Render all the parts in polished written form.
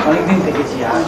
অনেকদিন থেকেছি আর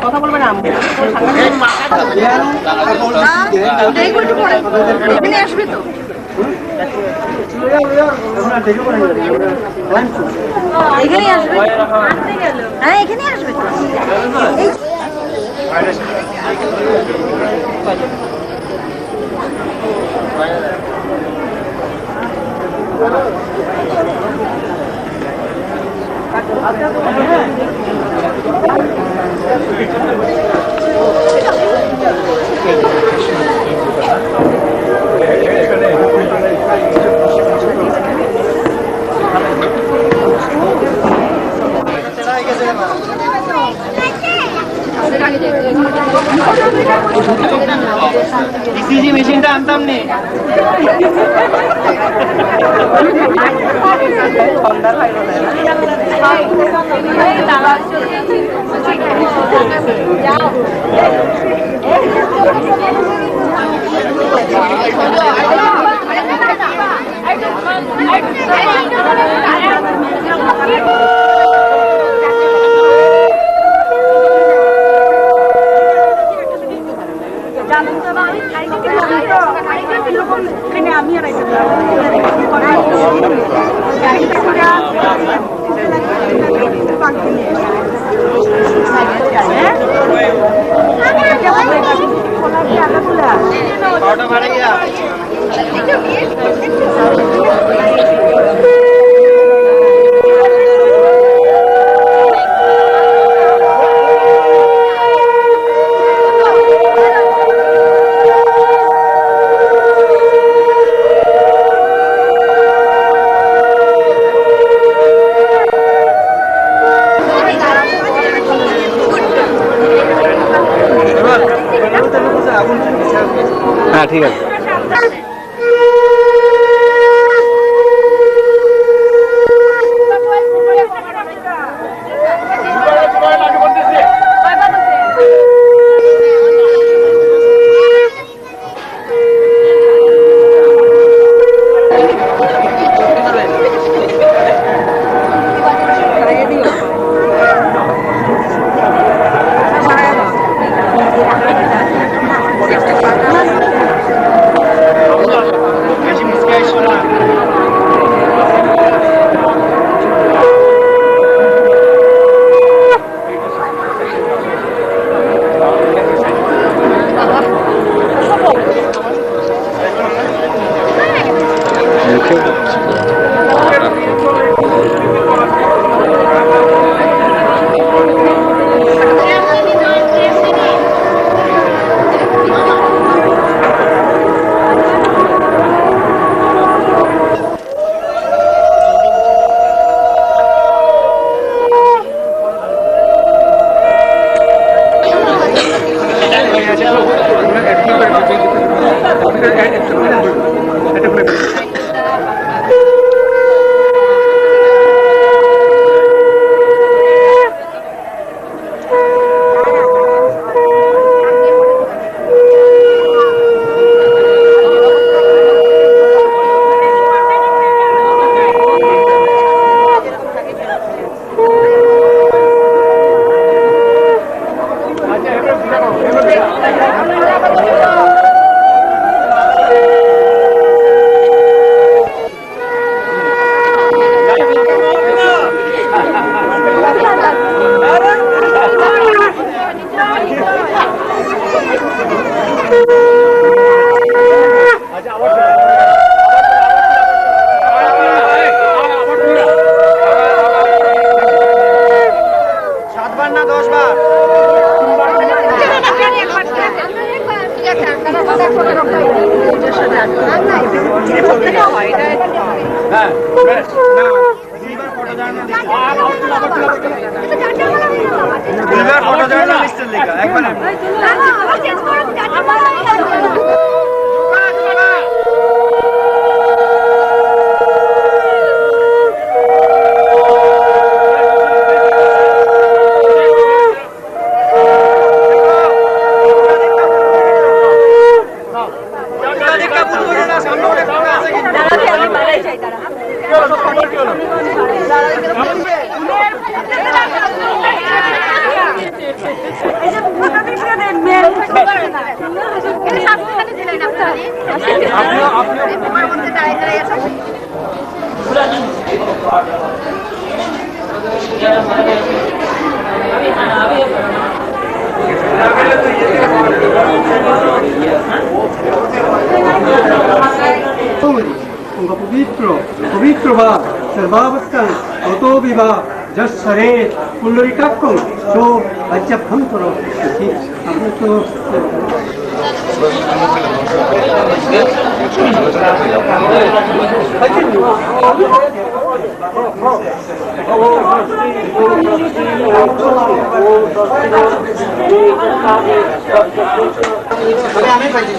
কথা বলবে না আসবে তো এখানে আসবে হ্যাঁ এখানে আসবে ইসিজি মেশিনটা আনতাম নে আমি আর হ্যাঁ ঠিক আছে পবিত্র পবিত্র বা সর্বাবস্থান অতোবি বা যশ্বরে পুণ্ডরিকাক্ষং তো অজ্জভ্যন্তর আপনি তো আমি পাইছি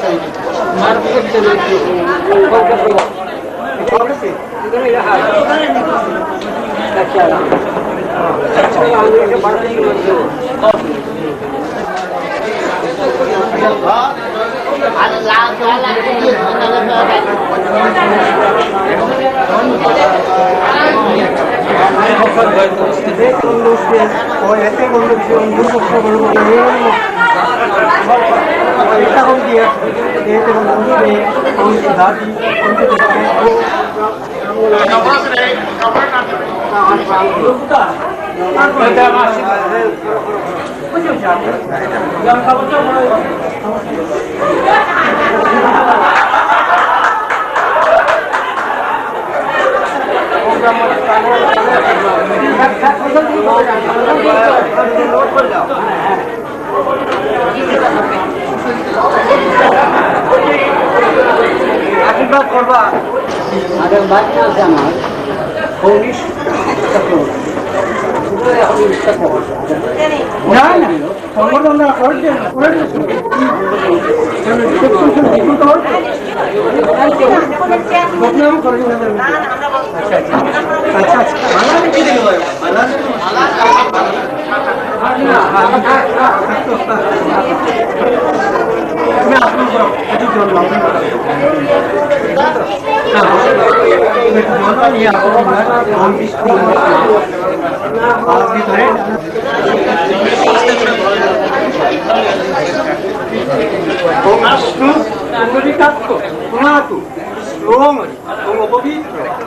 আশীর্বাদ করবা আরেক বাচ্চা আছে আমার না না সংবর্ধন করছেন আচ্ছা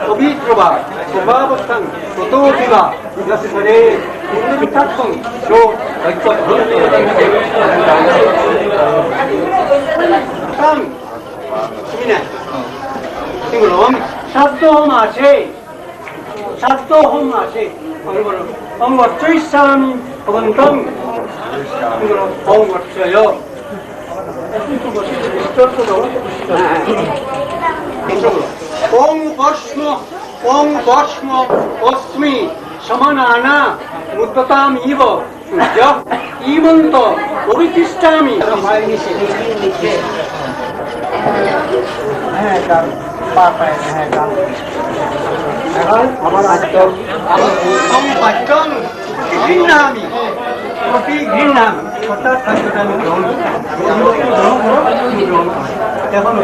পবিত্র বা স্বভাবস্থান ততো বিবা যশরে পুণ্ডরিকাক্ষং তো সাধ্য হোম আছে সাধ্য হোম আছে অঙ্গচ্ছামি ভবন্তং অঙ্গচ্ছয় ওং বর্ষ্ম অস্মি সমানানা মুদ্যতাম ইব সূর্য ইমন্ত অবিতিষ্ঠামি আমার বাচ্চন ঘৃণামি অতি ঘৃণামি অর্থাৎ খাদ্যটা আমি গ্রহণ এখন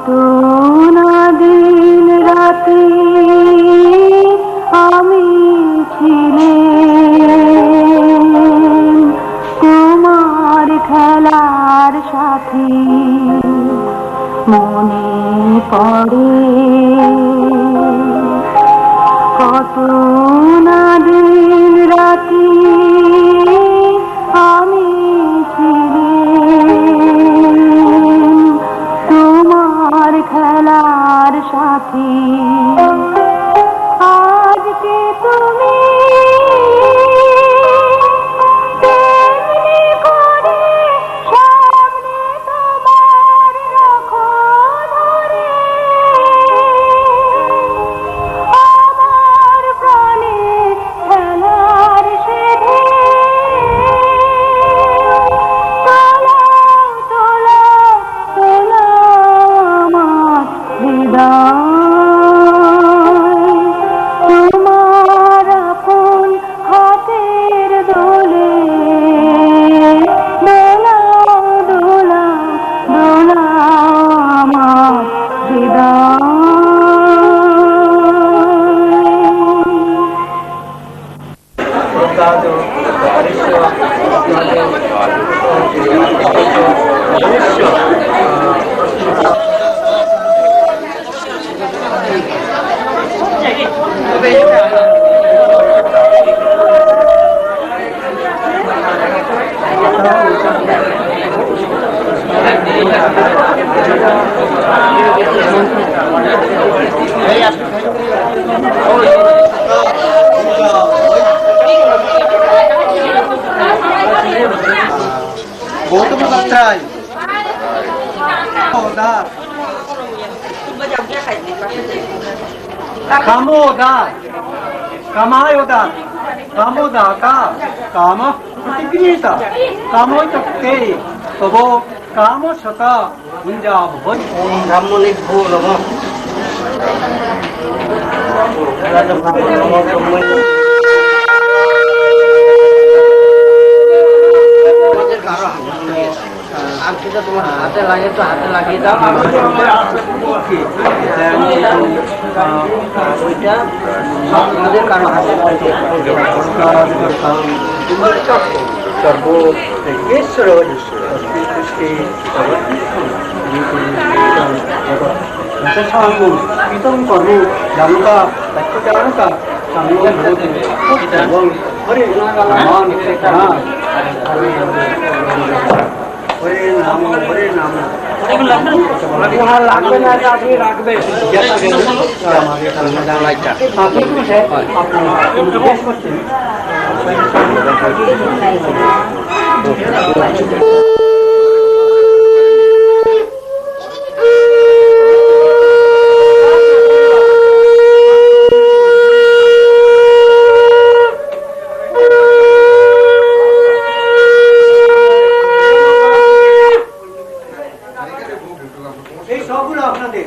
কত না দিন রাতে আমি ছিলাম তোমার খেলার সাথী, মনে পড়ে কত না দিন রাতে আমি ছিলাম তোমার খেলার সাথী। আজকে তুমি তেমনি করে সামনে তোমার রাখো ধরে, আমার প্রাণে খেলার সেধে তোলাও তোলাও তোলাও আমার হৃদয়, তোমার আপন হাতের দোলে দোলাও দোলাও দোলাও আমার হৃদয়। গৌতম দত্তাই দাস কামো দাস কামায় দাস কামো দাতা কাম প্রতিগৃহীতা কামোচক্তে তব কাম শতা গুঞ্জা ভবন। ওম ব্রাহ্মণেভ্যো নমঃ। আংটিটা তোমার হাতে লাগে তো হাতে লাগিয়ে দাও। ওইটা আমাদের কারো হাতে প্রীতম করু জানুকা লক্ষ্যচারণকা এবং হরে নাম হরে নাম হরে নাম লাগবে না, আপনি রাখবেন। এই সবগুলো আপনাদের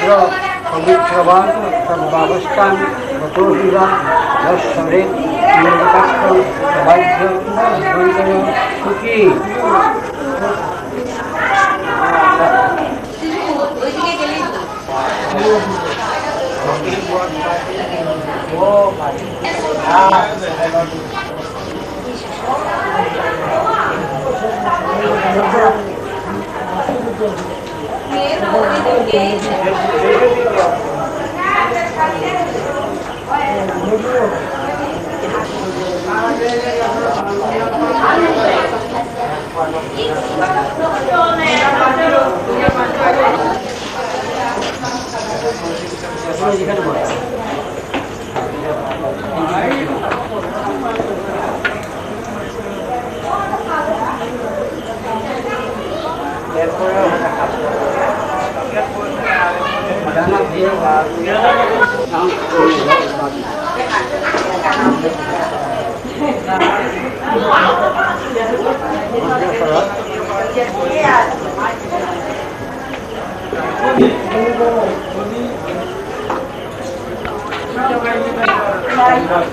পবিত্র পবিত্রবান সর্বাবস্থান গতোহিবা যশ্বরে নির্বাক্য বাহ্য বন্ধন সুখী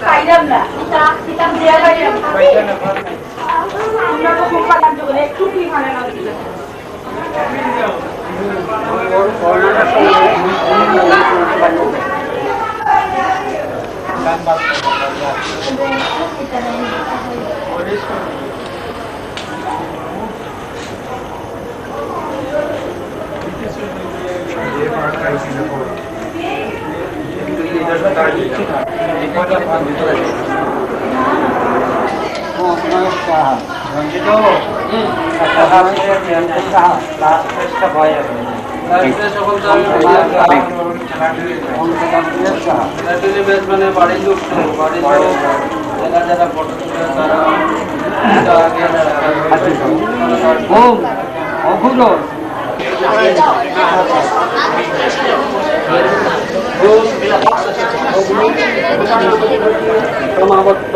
পাইলাম না কিতাব দেয়া পাইলাম তোমরা তো খুব পালাম যখন একটু কি মানে না বাড়ির লোক যারা ফটো তুলে তারা অঘুর সমাবর্ত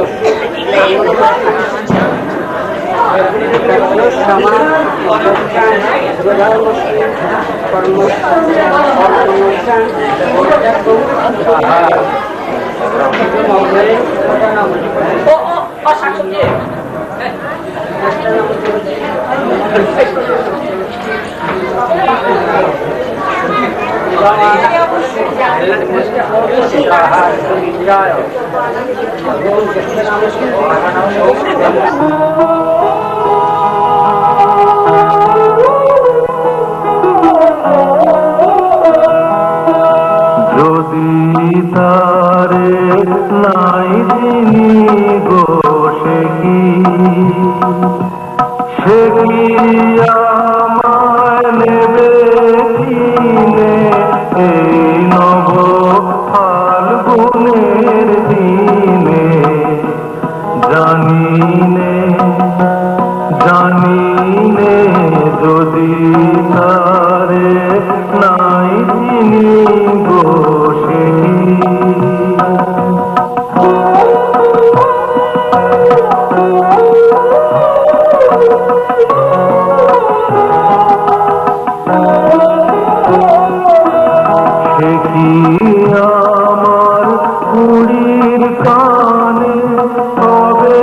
যদি তারে নাই চিনি গো সে কি আমায় নেবে কিনে এই নব ফাল্গুনের দিনে জানিনে জানিনে যদি তারে নাই চিনি গো সে কি আমার কুড়ির কানে হবে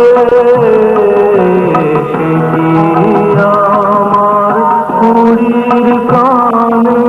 সে কি আমার কুড়ির কানে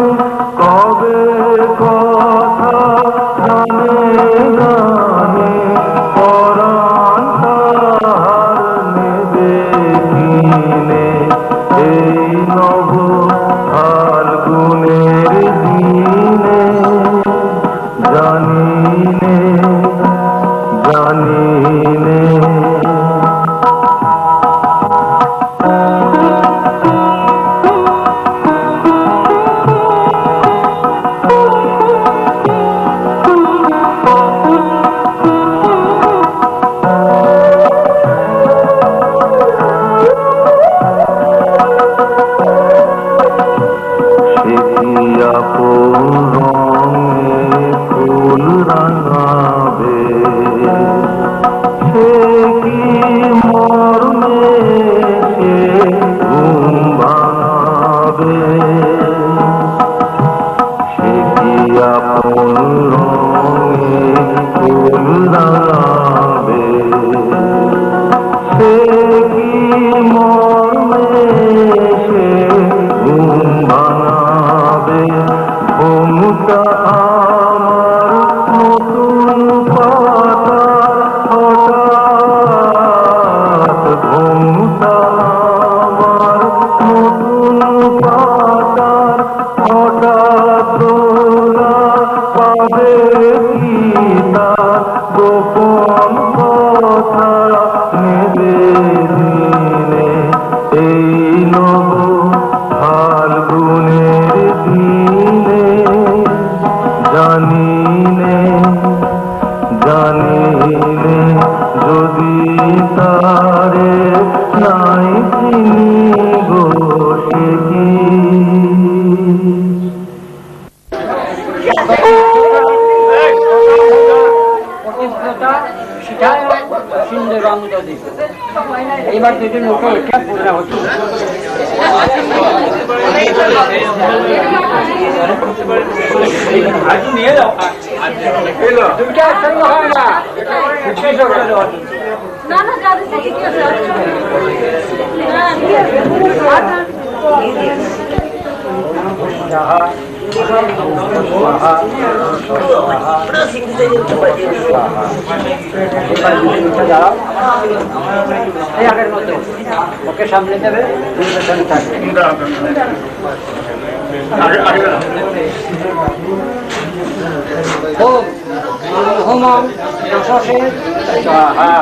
এসে ঘুম ভাঙাবে ঘুমটা আমার নতুন পাতার হঠাৎ ঘুমটা আমার নতুন পাতার হঠাৎ দোলা পাবে কি তার গোপন কথা নেবে দিনে এই নব ফাল্গুনের দিনে জানিনে জানিনে যদি তারে নাই চিনিব সে কি প্রতিষ্ঠাতা শিখায় সুন্দর রঙ্গ দিত এইবার দুজন মুখে উঠে পূর্ণ হতো দুইটা সঙ্গে হয় না না না যাদের সাথে কি আছে এই আগের মতো ওকে সামনে দেবে হোমম যশসের স্বাহা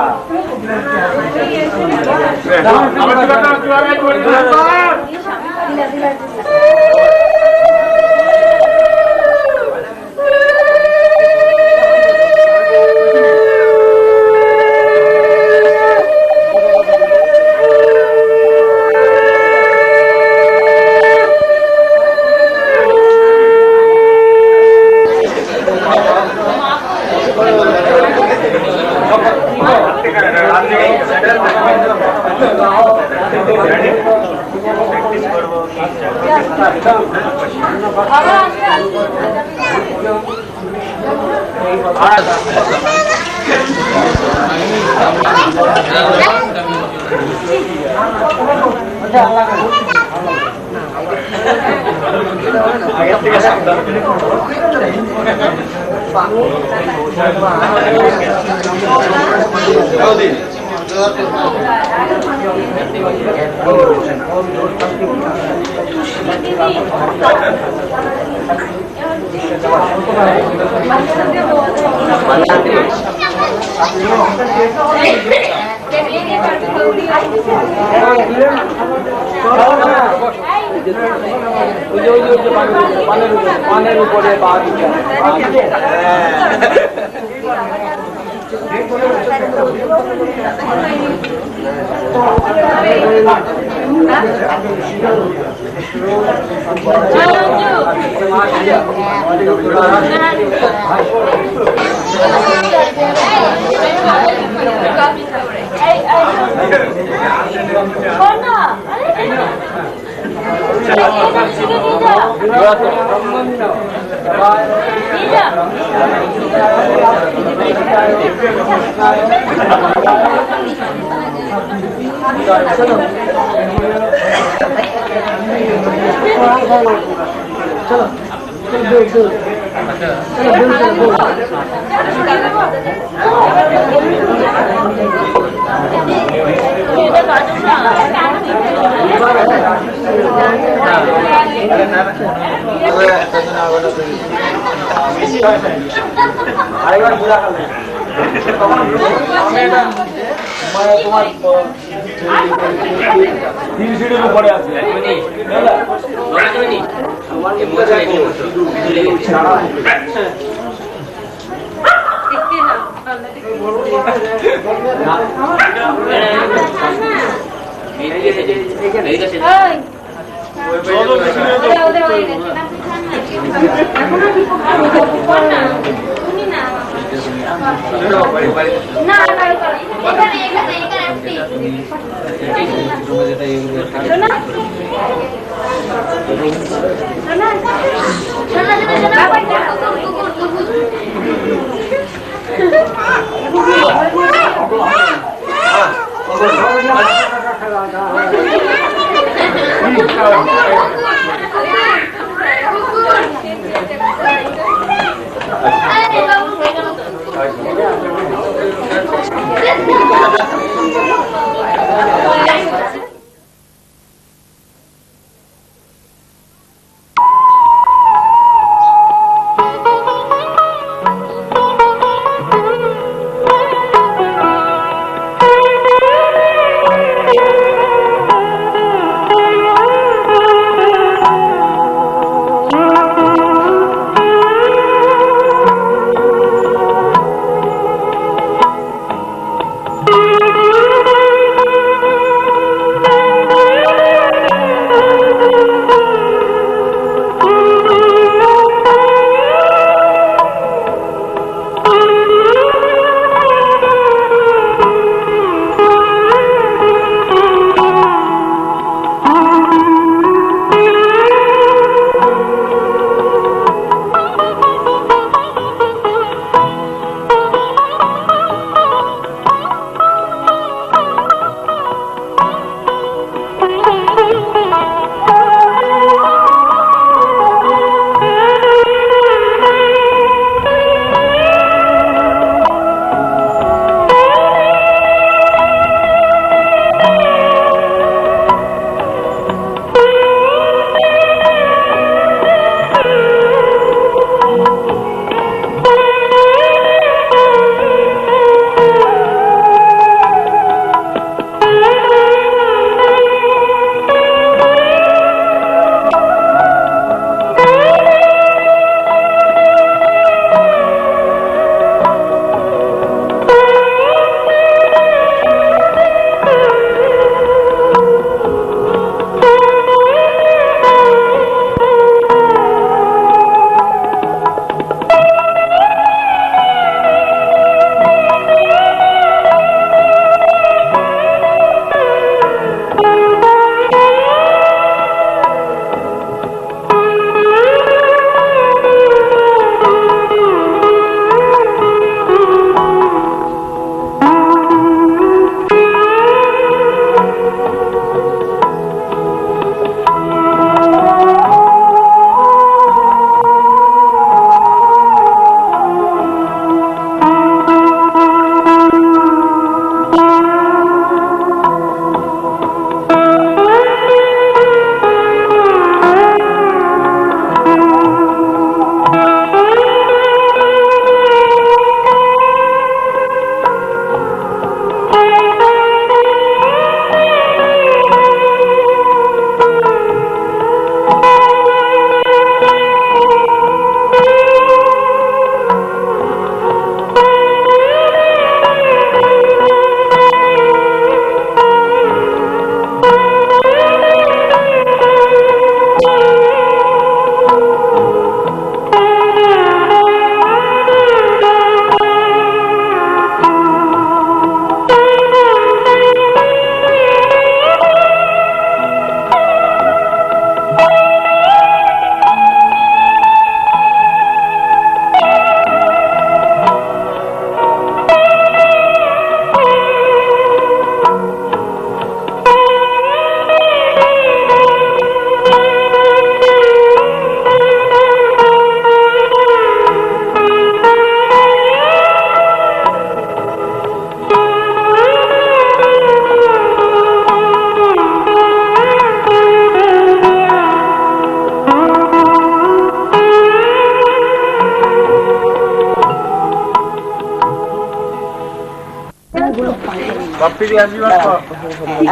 পানের উপরে আরেকবার বুঝা গেল তোমার সিঁড়ির উপরে আছে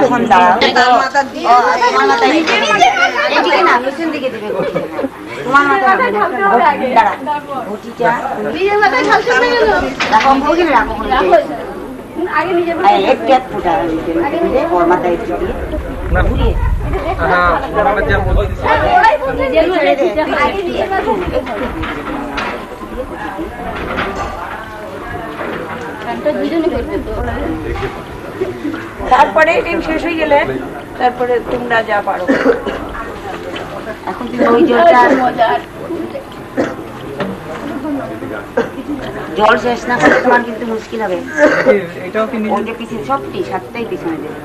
এখন দাঁড়াও এদিকে না পেছন দিকে দিবে তোমার মাথা দাঁড়া ঘটিটা রাখো বগিলে রাখো আগে নিজে এক প্যাক ফুটা ওর মাথায় একটু দিয়ে না ঘুরিয়ে হ্যাঁ আমরা যা বলছি আগে দিয়ে তারপরে টাইম শেষ হয়ে গেলে তারপরে তোমরা যা পারো এখন তুমি ওই জলটা জল শেষ না করলে তোমার কিন্তু মুশকিল হবে এটাও কি নিজে পিছনে সবটি সাতটাই পিছনে দেবে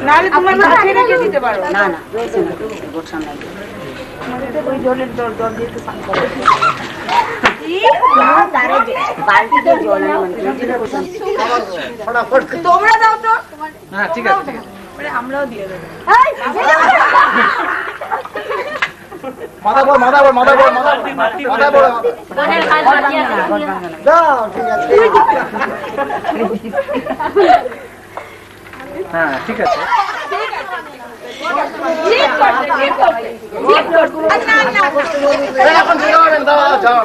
নাহলে তোমার কাছে রেখে দিতে পারো। না না রয়েছে না গোট সামনে ওই জলের জল দিয়ে একটু স্নান করো। তারে বালতিতে জল তোমরা দাও তো। হ্যাঁ ঠিক আছে আমরাও দিয়ে দেবো। মাথা বড় মাথা বড় মাথা বড় মাথা বড় বোনের কাজ বাকি আছে। দাও ঠিক আছে হ্যাঁ ঠিক আছে এখন ঠিক হবে দাও যাও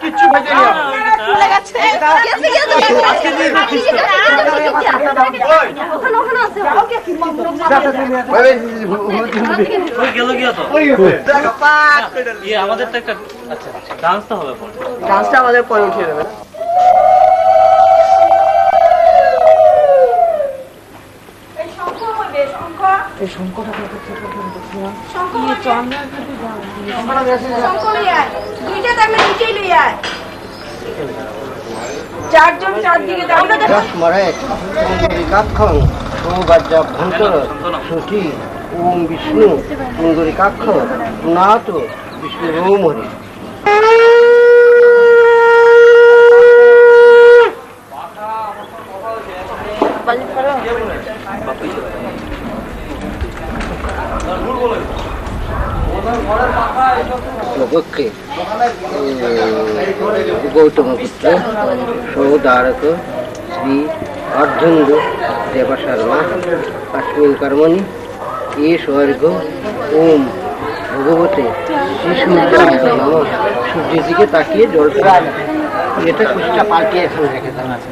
কিচ্ছু ভেজে নিও আমাদের তো একটা আচ্ছা ডান্স তো হবে পরে ডান্সটা আমাদের পরে উঠিয়ে দেবে চারজন চারদিকে সুন্দরিকাক্ষং সৌবাজ্যাভ্যন্তর শুচি ওম বিষ্ণু সুন্দরিকাক্ষ পুনাত বিষ্ণুরোমহরি পক্ষে গৌতম পুত্র সৌদারক শ্রী অর্ধন্দ দেবা শর্মা अस्मिन् कर्मणि ये स्वर्ग ओम भगवते शिशुर्जाय नमः সূর্যের দিকে তাকিয়ে জলটা এটা কুচটা পাল্টিয়ে এখানে রেখে দেন আছে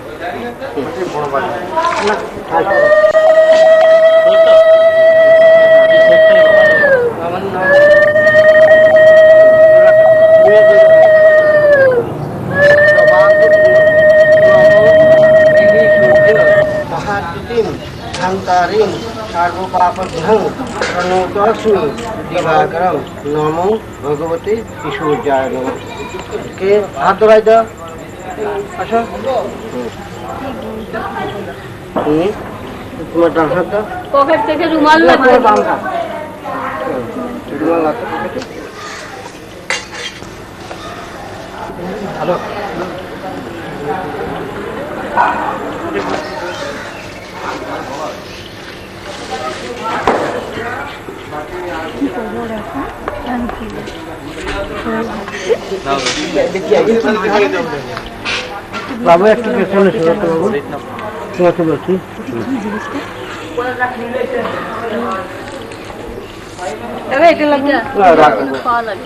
শান্তারিং সর্বপাপঘ্নং প্রণতস্মি দিবাকরম নমো ভগবতে শিশুর্জায় নমঃ কে হাত ধরাই দাও আসো তোমার ডান হাত দাও পকেট থেকে রুমাল তোমার বাম হাত রুমাল হাত হ্যালো বাবু একটু পেছনে সরে তো বাবু তোমাকে বলছি এটা লাগে খাওয়া লাগে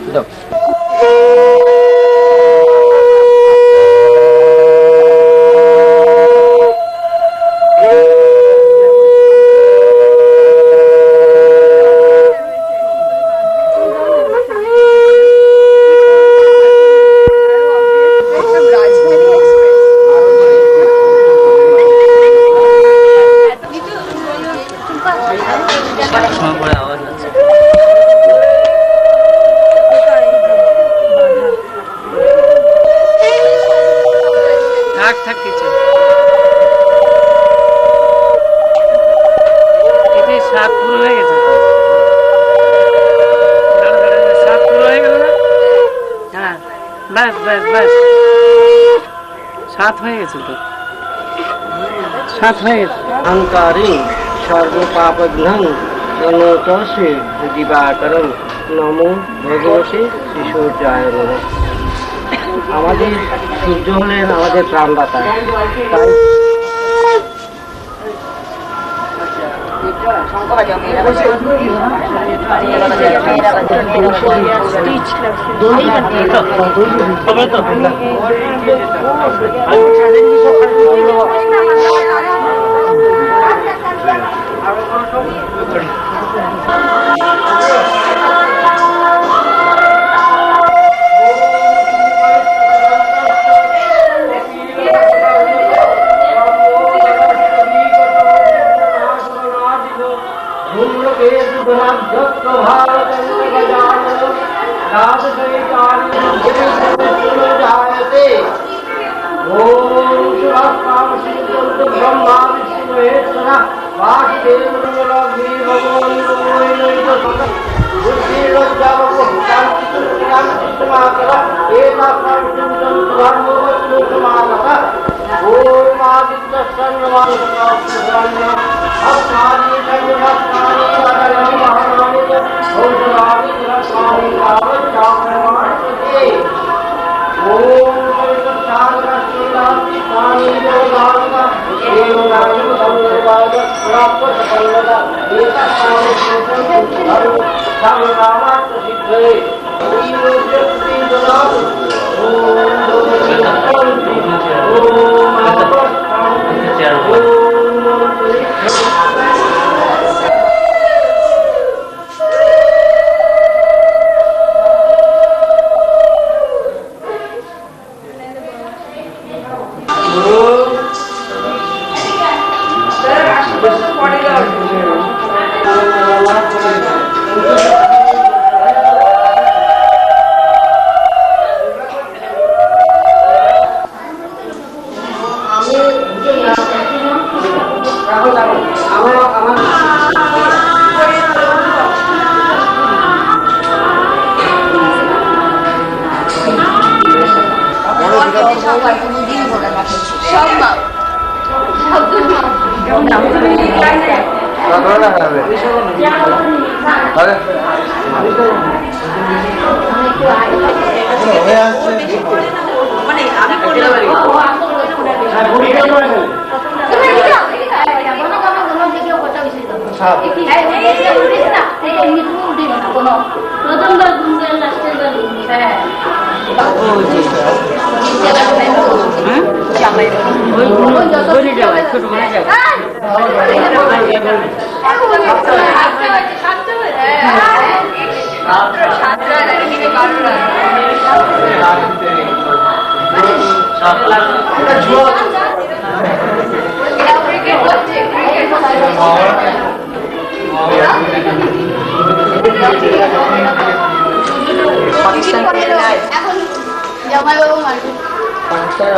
সাত হয়ে গেছে তো সাত হয়ে গেছে অহংকারী সর্বপাপঘ্নং প্রণতস্মি দিবাকরম নমো ভগবতে শিশুর্জায় নমঃ আমাদের সূর্য হলেন আমাদের প্রাণদাতা তাই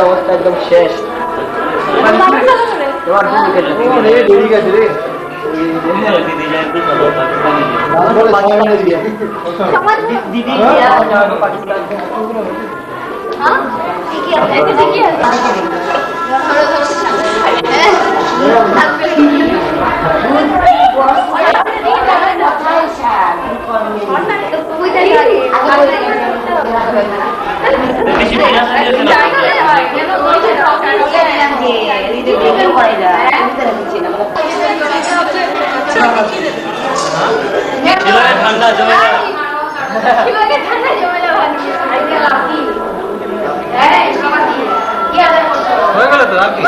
অবস্থা একদম শেষ ঠান্ডা জমে হয়ে গেল তো আপনি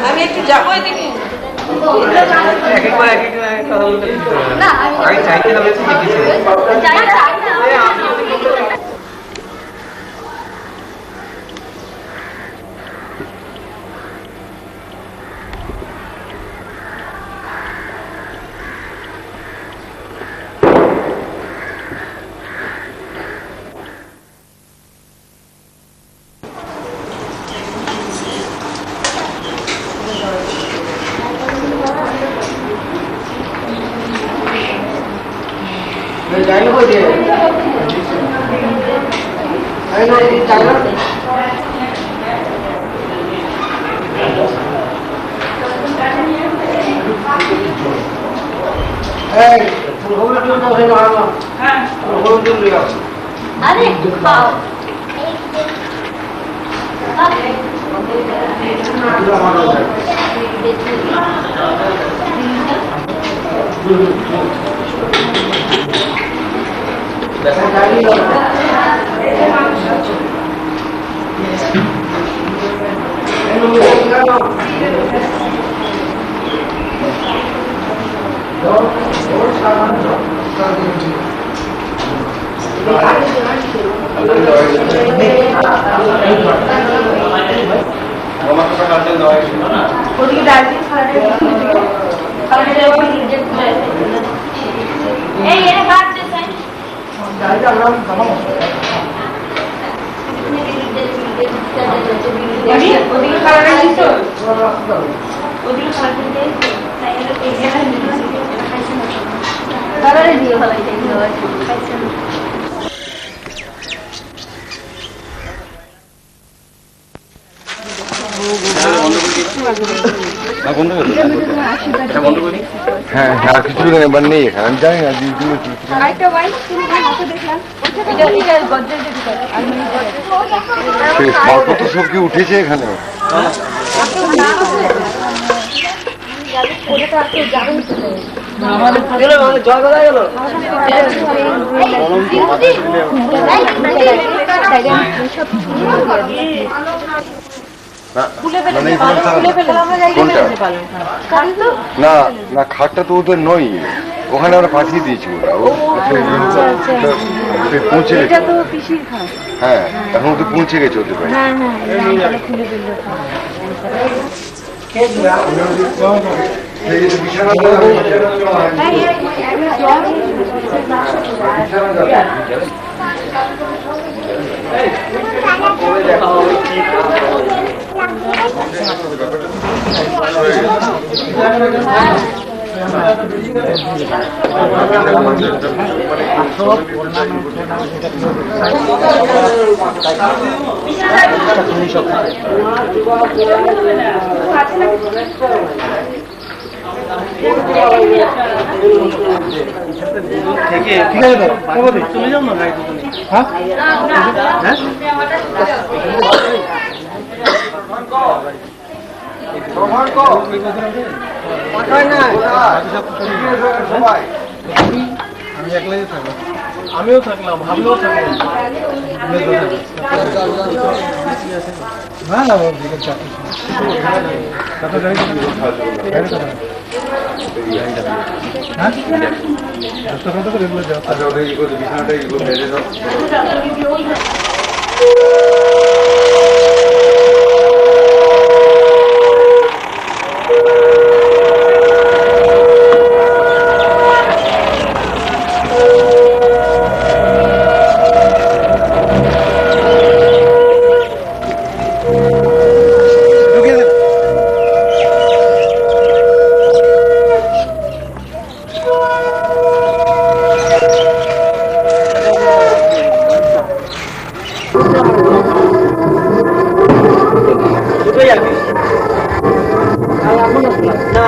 আমি একটু যাবো এদিকে এক এক করে কথা বলতে আগে চাইতে হবে अरे खाओ ওদিকে দার্জিলিং এই এর কাট দিছেন ওদিকে খারাপ দিছো ওদিকে খারাপ দিতে তারারে দিয়ে ফলাইতে খাইছেন হ্যাঁ আর কিছু এবার নেই এখানে আমি জানি না মালপত্র সব কি উঠেছে এখানে কোনটা না না খাটটা তো ওদের নয় ওখানে আমরা পাঠিয়ে দিয়েছি পৌঁছে গেছে হ্যাঁ এখন তো পৌঁছে গেছে ওদের বাড়ি চলে যাও না হ্যাঁ আমি একলাই থাকলাম আমিও থাকলাম ভাবলেও থাকলাম না না বিকেল 4টা হ্যাঁ না